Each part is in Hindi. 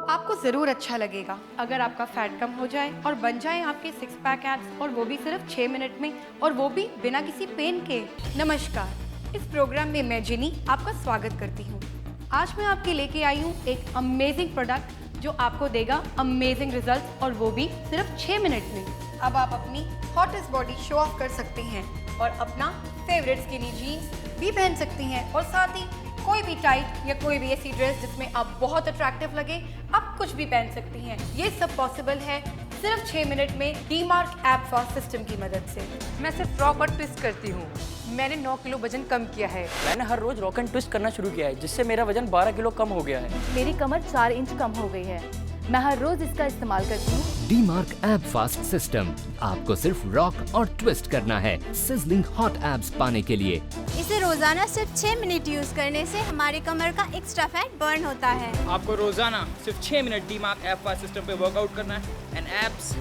आपको ज़रूर अच्छा लगेगा अगर आपका फैट कम हो जाए और बन जाए आपके 6 पैक एब्स, और वो भी सिर्फ 6 मिनट में, और वो भी बिना किसी पेन के। नमस्कार, इस प्रोग्राम में मैं जिनी आपका स्वागत करती हूँ। आज मैं आपके लेके आई हूँ एक अमेजिंग प्रोडक्ट जो आपको देगा अमेजिंग रिजल्ट, और वो भी सिर्फ 6 मिनट में। अब आप अपनी हॉटेस्ट बॉडी शो ऑफ कर सकते हैं और अपना फेवरेट स्किनी जीन्स भी पहन सकती हैं, और साथ ही कोई भी टाइट या कोई भी ऐसी ड्रेस जिसमें आप बहुत अट्रैक्टिव लगे, आप कुछ भी पहन सकती हैं। ये सब पॉसिबल है सिर्फ 6 मिनट में डीमार्क ऐप फास्ट सिस्टम की मदद से। मैं सिर्फ रॉक और ट्विस्ट करती हूँ। मैंने 9 किलो वजन कम किया है। मैंने हर रोज रॉक एंड ट्विस्ट करना शुरू किया है, जिससे मेरा वजन 12 किलो कम हो गया है। मेरी कमर 4 इंच कम हो गई है। मैं हर रोज इसका इस्तेमाल करती हूँ। डीमार्क ऐप फास्ट सिस्टम, आपको सिर्फ रॉक और ट्विस्ट करना है सिजलिंग हॉट एब्स पाने के लिए। इसे रोजाना सिर्फ 6 मिनट यूज करने से हमारी कमर का एक्स्ट्रा फैट बर्न होता है। आपको रोजाना सिर्फ 6 मिनट डीमार्क ऐप फास्ट सिस्टम पे वर्कआउट करना है एंड एब्स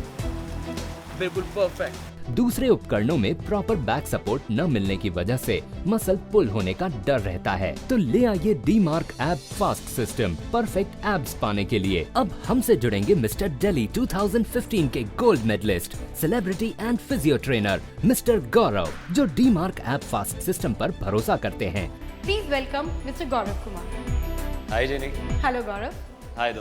बिल्कुल परफेक्ट। दूसरे उपकरणों में प्रॉपर बैक सपोर्ट न मिलने की वजह से मसल पुल होने का डर रहता है, तो ले आइए Dmark app fast system perfect abs पाने के लिए। अब हमसे जुड़ेंगे मिस्टर दिल्ली 2015 के gold medalist, celebrity and physio trainer mister Gaurav, जो डीमार्क ऐप फास्ट सिस्टम पर भरोसा करते हैं। Please welcome mister Gaurav Kumar. Hi Jenny. Hello Gaurav. Hi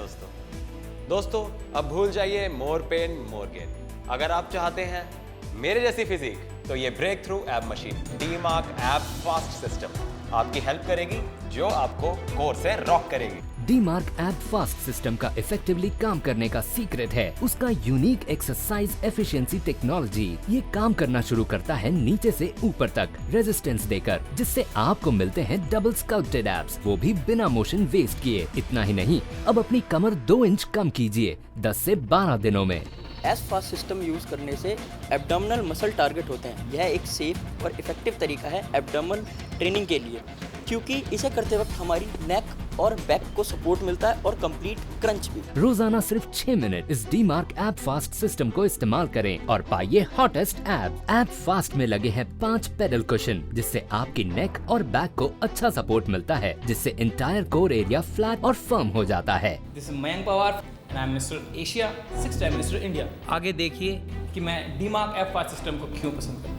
दोस्तों अब भूल जाइए मोर पेन मोर गेन। अगर आप चाहते हैं मेरे जैसी फिजिक, तो ये breakthrough app machine Dmark app fast system आपकी हेल्प करेगी, जो आपको कोर से रॉक करेगी। डीमार्क ऐप फास्ट सिस्टम का इफेक्टिवली काम करने का सीक्रेट है उसका यूनिक एक्सरसाइज एफिशिएंसी टेक्नोलॉजी। ये काम करना शुरू करता है नीचे से ऊपर तक रेजिस्टेंस देकर, जिससे आपको मिलते हैं डबल स्कल्प्टेड एब्स, वो भी बिना मोशन वेस्ट किए। इतना ही नहीं, अब अपनी कमर 2 इंच कम कीजिए 10 से 12 दिनों में। एस फास्ट सिस्टम यूज करने से एब्डोमिनल मसल टारगेट होते हैं। यह एक सेफ और इफेक्टिव तरीका है एब्डोमिनल ट्रेनिंग के लिए, क्योंकि इसे करते वक्त हमारी नेक और बैक को सपोर्ट मिलता है और कंप्लीट क्रंच भी। रोजाना सिर्फ 6 मिनट इस डीमार्क ऐप फास्ट सिस्टम को इस्तेमाल करें और पाइए हॉटेस्ट ऐप। ऐप फास्ट में लगे हैं 5 पेडल कुशन, जिससे आपकी नेक और बैक को अच्छा सपोर्ट मिलता है, जिससे इंटायर कोर एरिया फ्लैट और फर्म हो जाता है। This is Mayank Pawar, I am mister Asia, 6 time mister India. आगे देखिए कि मैं डीमार्क ऐप फास्ट सिस्टम को क्यों पसंद करता हूँ।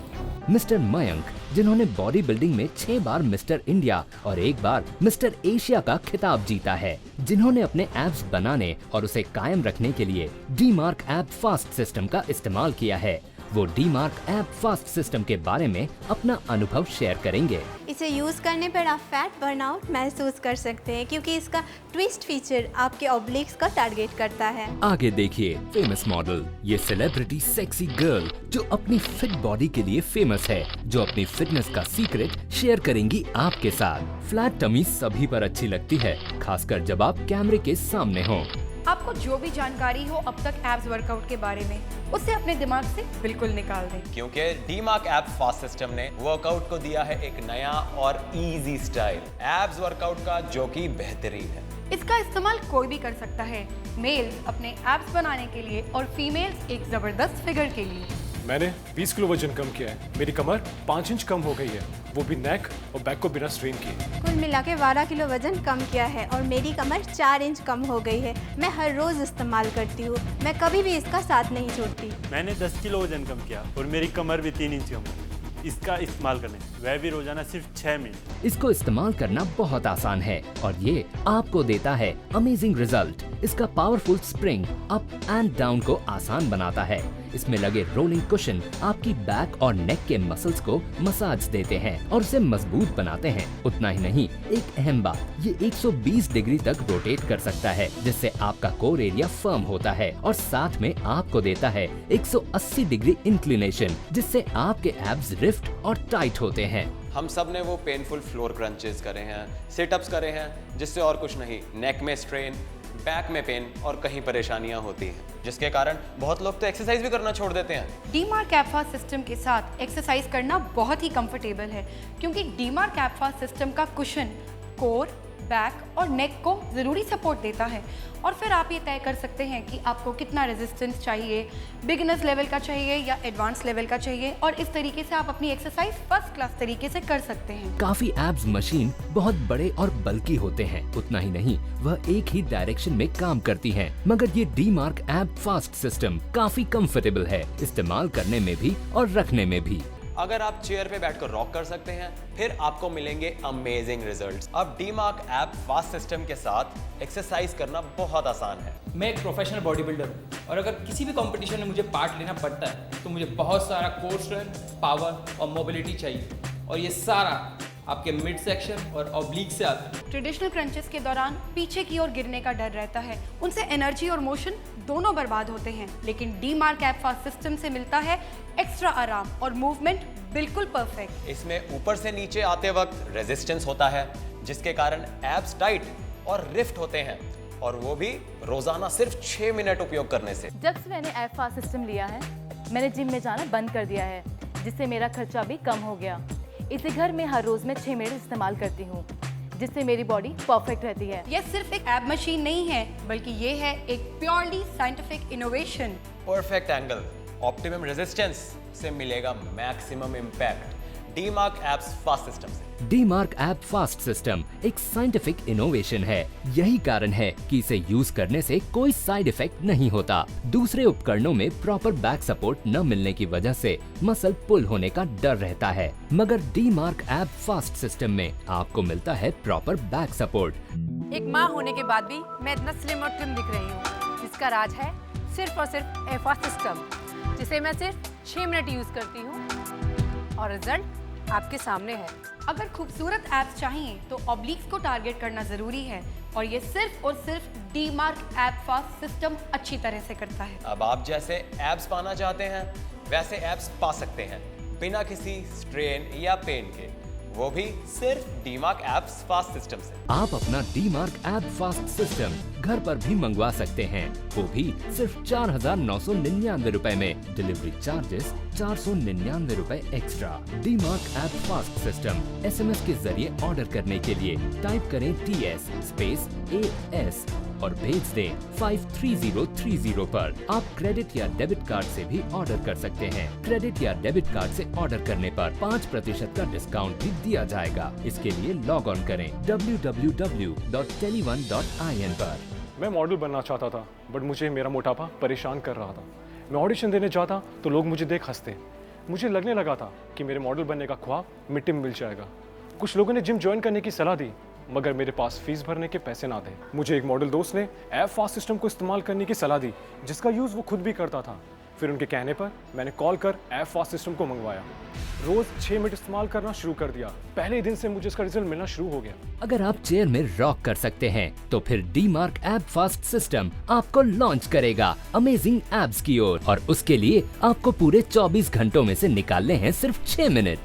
मिस्टर मयंक, जिन्होंने बॉडी बिल्डिंग में 6 बार मिस्टर इंडिया और 1 बार मिस्टर एशिया का खिताब जीता है, जिन्होंने अपने एब्स बनाने और उसे कायम रखने के लिए डीमार्क ऐप फास्ट सिस्टम का इस्तेमाल किया है, वो डीमार्क ऐप फास्ट सिस्टम के बारे में अपना अनुभव शेयर करेंगे। इसे यूज करने पर आप फैट बर्नआउट महसूस कर सकते हैं, क्योंकि इसका ट्विस्ट फीचर आपके ऑब्लिक्स का टारगेट करता है। आगे देखिए फेमस मॉडल, ये सेलिब्रिटी सेक्सी गर्ल जो अपनी फिट बॉडी के लिए फेमस है, जो अपनी फिटनेस का सीक्रेट शेयर करेंगी आपके साथ। फ्लैट टमी सभी पर अच्छी लगती है, खासकर जब आप कैमरे के सामने हो। आपको जो भी जानकारी हो अब तक एब्स वर्कआउट के बारे में, उसे अपने दिमाग से बिल्कुल निकाल दें, क्योंकि डीमार्क ऐप फास्ट सिस्टम ने वर्कआउट को दिया है एक नया और इजी स्टाइल एब्स वर्कआउट का, जो कि बेहतरीन है। इसका इस्तेमाल कोई भी कर सकता है, मेल्स अपने एब्स बनाने के लिए और फीमेल्स एक जबरदस्त फिगर के लिए। मैंने 20 किलो वजन कम किया है। मेरी कमर 5 इंच कम हो गई है, वो भी नेक और बैक को बिना स्ट्रेन किए। कुल मिला के 12 किलो वजन कम किया है और मेरी कमर 4 इंच कम हो गई है। मैं हर रोज इस्तेमाल करती हूँ, मैं कभी भी इसका साथ नहीं छोड़ती। मैंने 10 किलो वजन कम किया और मेरी कमर भी 3 इंच कम हो गई इसका इस्तेमाल करने, वह भी रोजाना सिर्फ 6 मिनट। इसको इस्तेमाल करना बहुत आसान है और ये आपको देता है अमेजिंग रिजल्ट। इसका powerful spring up and down को आसान बनाता है। इसमें लगे रोलिंग कुशन आपकी बैक और नेक के मसल्स को मसाज देते हैं और उसे मजबूत बनाते हैं। उतना ही नहीं, एक अहम बात, ये 120 डिग्री तक रोटेट कर सकता है, जिससे आपका कोर एरिया फर्म होता है, और साथ में आपको देता है 180 डिग्री इंक्लिनेशन, जिससे आपके एब्स रिफ्ट और टाइट होते हैं। हम सब ने वो पेनफुल फ्लोर क्रंचेस करे हैं, सिटअप्स करे हैं, जिससे और कुछ नहीं, नेक में स्ट्रेन, बैक में पेन और कहीं परेशानियां होती हैं, जिसके कारण बहुत लोग तो एक्सरसाइज भी करना छोड़ देते हैं। डीमार्क ऐप फास्ट सिस्टम के साथ एक्सरसाइज करना बहुत ही कंफर्टेबल है, क्योंकि डीमार्क ऐप फास्ट सिस्टम का कुशन कोर, बैक और नेक को ज़रूरी सपोर्ट देता है। और फिर आप ये तय कर सकते हैं कि आपको कितना रेजिस्टेंस चाहिए, बिगिनर्स लेवल का चाहिए या एडवांस लेवल का चाहिए, और इस तरीके से आप अपनी एक्सरसाइज फर्स्ट क्लास तरीके से कर सकते हैं। काफी एब्स मशीन बहुत बड़े और बल्कि होते हैं, उतना ही नहीं वह एक ही डायरेक्शन में काम करती हैं। मगर ये डी-मार्क एब फास्ट सिस्टम काफी कंफर्टेबल है इस्तेमाल करने में भी और रखने में भी। अगर आप चेयर पे बैठकर रॉक कर सकते हैं, फिर आपको मिलेंगे अमेजिंग रिजल्ट्स। अब डी-मार्क ऐप फास्ट सिस्टम के साथ एक्सरसाइज करना बहुत आसान है। मैं एक प्रोफेशनल बॉडी बिल्डर हूँ और अगर किसी भी कंपटीशन में मुझे पार्ट लेना पड़ता है तो मुझे बहुत सारा कोर स्ट्रेंथ, पावर और मोबिलिटी चाहिए, और ये सारा आपके मिड सेक्शन और ऑब्लिक से आता है। ट्रेडिशनल क्रंचेस के दौरान पीछे की ओर गिरने का डर रहता है, उनसे एनर्जी और मोशन दोनों बर्बाद होते हैं। लेकिन डी-मार्क ऐप फास्ट सिस्टम से मिलता है एक्स्ट्रा आराम और मूवमेंट बिल्कुल परफेक्ट। इसमें ऊपर से नीचे आते वक्त रेजिस्टेंस होता है, जिसके कारण एब्स टाइट और रिफ्ट होते हैं, और वो भी रोजाना सिर्फ 6 मिनट उपयोग करने से। जब से मैंने ऐप फास्ट सिस्टम लिया है, मैंने जिम में जाना बंद कर दिया है, जिससे मेरा खर्चा भी कम हो गया। इसे घर में हर रोज मैं 6 मिनट इस्तेमाल करती हूँ, जिससे मेरी बॉडी परफेक्ट रहती है। यह सिर्फ एक ऐप मशीन नहीं है, बल्कि ये है एक purely scientific innovation. Perfect angle, optimum resistance से मिलेगा maximum impact D-mark apps fast system से। डी-मार्क ऐप फास्ट सिस्टम एक साइंटिफिक इनोवेशन है। यही कारण है कि इसे यूज करने से कोई साइड इफेक्ट नहीं होता। दूसरे उपकरणों में प्रॉपर बैक सपोर्ट न मिलने की वजह से मसल पुल होने का डर रहता है, मगर डी-मार्क ऐप फास्ट सिस्टम में आपको मिलता है प्रॉपर बैक सपोर्ट। एक माँ होने के बाद भी मैं इतना स्लिम और ट्रिम दिख रही हूँ, जिसका राज है सिर्फ और सिर्फ ऐप फास्ट सिस्टम, जिसे मैं सिर्फ 6 मिनट यूज करती हूँ और रिजल्ट आपके सामने है। अगर खूबसूरत एप्स चाहिए तो ऑब्लिक्स को टारगेट करना जरूरी है, और ये सिर्फ और सिर्फ डी-मार्क ऐप फास्ट सिस्टम अच्छी तरह से करता है। अब आप जैसे एब्स पाना चाहते हैं, वैसे एब्स पा सकते हैं बिना किसी स्ट्रेन या पेन के, वो भी सिर्फ डी-मार्क ऐप्स फास्ट सिस्टम से। आप अपना डी-मार्क ऐप फास्ट सिस्टम घर पर भी मंगवा सकते हैं, वो भी सिर्फ 4,999 रुपए में। डिलीवरी चार्जेस 499 रुपए extra. D-mark app fast system SMS के जरिए ऑर्डर करने के लिए टाइप करें TS स्पेस AS और भेज दें 53030 पर। आप क्रेडिट या डेबिट कार्ड से भी ऑर्डर कर सकते हैं। क्रेडिट या डेबिट कार्ड से ऑर्डर करने पर 5% का डिस्काउंट भी दिया जाएगा। इसके लिए लॉग ऑन करें www.tele1.in पर। मैं मॉडल बनना चाहता था, बट मुझे मेरा मोटापा परेशान कर रहा था। मैं ऑडिशन देने जाता तो लोग मुझे देख हंसते। मुझे लगने लगा था कि मेरे मॉडल बनने का ख्वाब मिट्टी में मिल जाएगा। कुछ लोगों ने जिम ज्वाइन करने की सलाह दी, मगर मेरे पास फीस भरने के पैसे ना थे। मुझे एक मॉडल दोस्त ने ऐप फास्ट सिस्टम को इस्तेमाल करने की सलाह दी, जिसका यूज़ वो खुद भी करता था। फिर उनके कहने पर मैंने कॉल कर ऐप फास्ट सिस्टम को मंगवाया। रोज 6 मिनट इस्तेमाल करना शुरू कर दिया। पहले दिन से मुझे इसका रिजल्ट मिलना शुरू हो गया। अगर आप चेयर में रॉक कर सकते हैं, तो फिर डी-मार्क ऐप फास्ट सिस्टम आपको लॉन्च करेगा अमेजिंग एब्स की ओर, और उसके लिए आपको पूरे 24 घंटों में से निकालने हैं सिर्फ 6 minute.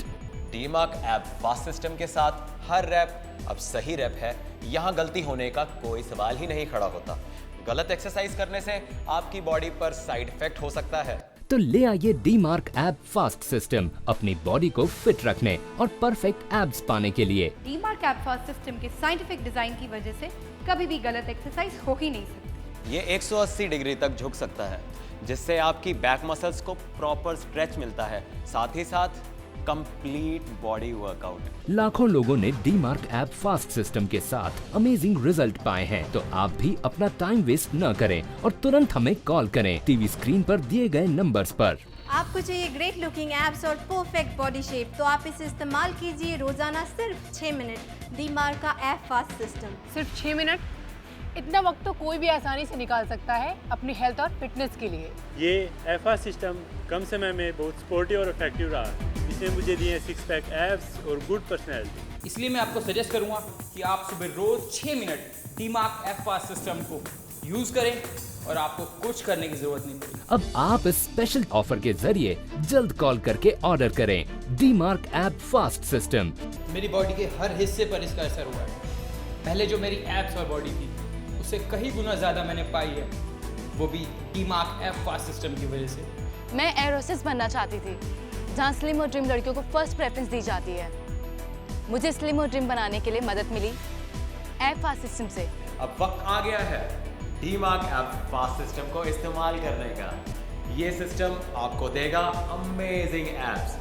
D-mark app fast system के साथ हर रैप अब सही रैप है। यहाँ गलती होने का कोई सवाल ही नहीं खड़ा होता। गलत एक्सरसाइज करने से आपकी बॉडी पर साइड इफेक्ट हो सकता है। तो ले आइए डी-मार्क ऐप फास्ट सिस्टम अपनी बॉडी को फिट रखने और परफेक्ट एब्स पाने के लिए। डी-मार्क ऐप फास्ट सिस्टम के साइंटिफिक डिजाइन की वजह से कभी भी गलत एक्सरसाइज हो ही नहीं सकती। ये 180 डिग्री तक झुक सकता है, जिससे आपकी बैक मसल्स को प्रॉपर स्ट्रेच मिलता है, साथ ही साथ कंप्लीट बॉडी वर्कआउट। लाखों लोगों ने डी-मार्क ऐप फास्ट सिस्टम के साथ अमेजिंग रिजल्ट पाए हैं, तो आप भी अपना टाइम वेस्ट न करें और तुरंत हमें कॉल करें टीवी स्क्रीन पर दिए गए नंबर्स पर। आपको चाहिए ग्रेट लुकिंग एब्स और परफेक्ट बॉडी शेप, तो आप इसे इस्तेमाल कीजिए रोजाना सिर्फ 6 मिनट। डी-मार्क का ऐप फास्ट सिस्टम। सिर्फ 6 मिनट, इतना वक्त तो कोई भी आसानी से निकाल सकता है अपनी हेल्थ और फिटनेस के लिए। ये ऐप फास्ट सिस्टम कम समय में बहुत स्पोर्टिव और इफेक्टिव रहा। इसने मुझे दिए 6 पैक एब्स और गुड पर्सनैलिटी। इसलिए मैं आपको सजेस्ट करूंगा कि आप सुबह रोज 6 minute D-mark app fast system को यूज करें और आपको कुछ करने की जरूरत नहीं पड़ेगी। अब आप इस स्पेशल ऑफर के जरिए जल्द कॉल करके ऑर्डर करें डी-मार्क ऐप फास्ट सिस्टम। मेरी बॉडी के हर हिस्से पर इसका असर हुआ है। पहले जो मेरी एब्स और बॉडी थी, उससे कई गुना ज्यादा मैंने पाई है, वो भी डी-मार्क ऐप फास्ट सिस्टम की वजह से। मैं एयर होस्टेस बनना चाहती थी, जहाँ स्लिम और ड्रिम लड़कियों को फर्स्ट प्रेफरेंस दी जाती है। मुझे स्लिम और ड्रिम बनाने के लिए मदद मिली एयर फास्ट सिस्टम से। अब वक्त आ गया है DMARC ऐप फास्ट सिस्टम को इस्तेमाल करने का। ये सिस्टम आपको देगा अमेजिंग एप्स।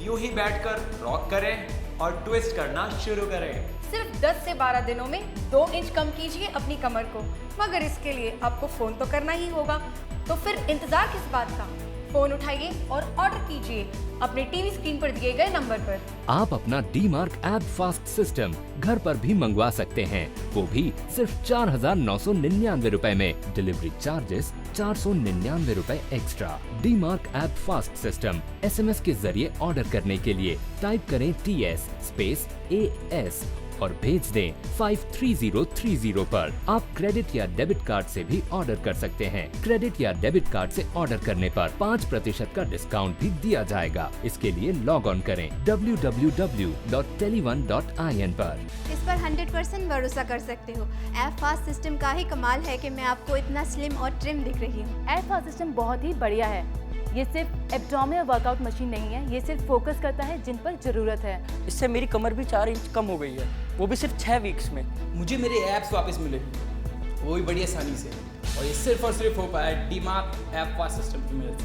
यूं ही बैठकर रॉक करें और ट्विस्ट करना शुरू करें। सिर्फ 10 से 12 दिनों में 2 इंच कम कीजिए अपनी कमर को, मगर इसके लिए आपको फ़ोन तो करना ही होगा। तो फिर इंतज़ार किस बात का? फ़ोन उठाइए और ऑर्डर कीजिए अपने टीवी स्क्रीन पर दिए गए नंबर पर। आप अपना DMARC ऐप फास्ट सिस्टम घर पर भी मंगवा सकते हैं, वो भी सिर्फ 4,999 रुपए में। डिलीवरी चार्जेस 499 रुपए extra. DMARC app fast system SMS के जरिए ऑर्डर करने के लिए टाइप करें TS स्पेस AS और भेज दें 53030 पर। आप क्रेडिट या डेबिट कार्ड से भी ऑर्डर कर सकते हैं। क्रेडिट या डेबिट कार्ड से ऑर्डर करने पर 5% का डिस्काउंट भी दिया जाएगा। इसके लिए लॉग ऑन करें www.tele1.in पर। इस पर 100% भरोसा कर सकते हो। एयर फास्ट सिस्टम का ही कमाल है कि मैं आपको इतना स्लिम और ट्रिम दिख रही हूँ। एयर फास्ट सिस्टम बहुत ही बढ़िया है। ये सिर्फ एब्डोमिनल वर्कआउट मशीन नहीं है, ये सिर्फ फोकस करता है जिन पर ज़रूरत है। इससे मेरी कमर भी 4 इंच कम हो गई है, वो भी सिर्फ 6 वीक्स में। मुझे मेरे एप्स वापस मिले, वो भी बड़ी आसानी से, और ये सिर्फ और सिर्फ हो पाया DMARC ऐप फास्ट सिस्टम की मदद से।